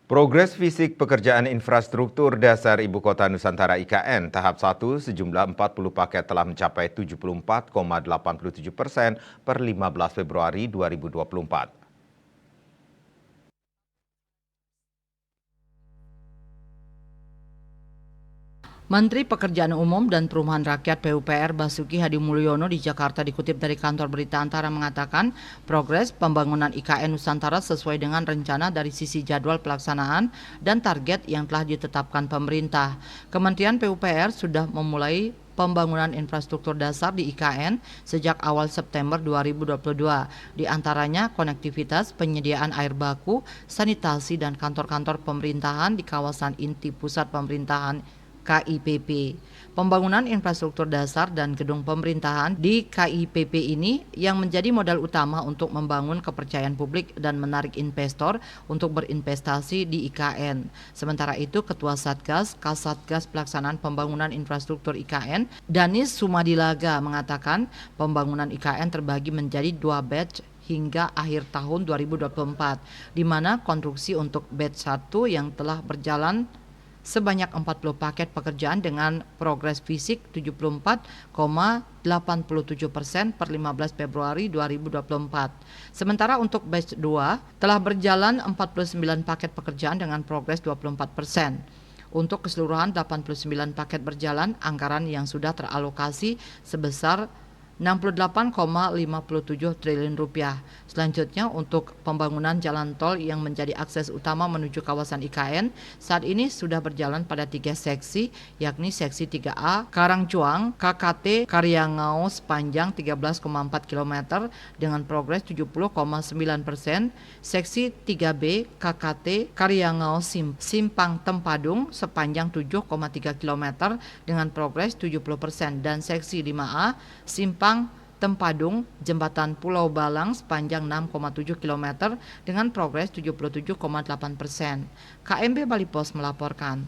Progres fisik pekerjaan infrastruktur dasar Ibu Kota Nusantara IKN tahap 1 sejumlah 40 paket telah mencapai 74,87% per 15 Februari 2024. Menteri Pekerjaan Umum dan Perumahan Rakyat PUPR Basuki Hadi Mulyono di Jakarta dikutip dari kantor berita Antara mengatakan progres pembangunan IKN Nusantara sesuai dengan rencana dari sisi jadwal pelaksanaan dan target yang telah ditetapkan pemerintah. Kementerian PUPR sudah memulai pembangunan infrastruktur dasar di IKN sejak awal September 2022. Di antaranya konektivitas, penyediaan air baku, sanitasi, dan kantor-kantor pemerintahan di kawasan inti pusat pemerintahan KIPP. Pembangunan infrastruktur dasar dan gedung pemerintahan di KIPP ini yang menjadi modal utama untuk membangun kepercayaan publik dan menarik investor untuk berinvestasi di IKN. Sementara itu, Ketua Satgas Kasatgas Pelaksanaan Pembangunan Infrastruktur IKN, Danis Sumadilaga mengatakan pembangunan IKN terbagi menjadi 2 batch hingga akhir tahun 2024, di mana konstruksi untuk batch 1 yang telah berjalan sebanyak 40 paket pekerjaan dengan progres fisik 74,87% per 15 Februari 2024. Sementara untuk batch 2 telah berjalan 49 paket pekerjaan dengan progres 24%. Untuk keseluruhan 89 paket berjalan, anggaran yang sudah teralokasi sebesar 68,57 triliun rupiah. Selanjutnya untuk pembangunan jalan tol yang menjadi akses utama menuju kawasan IKN saat ini sudah berjalan pada 3 seksi, yakni seksi 3A Karangcuang KKT Karyangau sepanjang 13,4 km dengan progres 70,9%, seksi 3B KKT Karyangau Simpang Tempadung sepanjang 7,3 km dengan progres 70% dan seksi 5A Simpang Tempadung Jembatan Pulau Balang sepanjang 6,7 km dengan progres 77,8%. KMB Bali Pos melaporkan.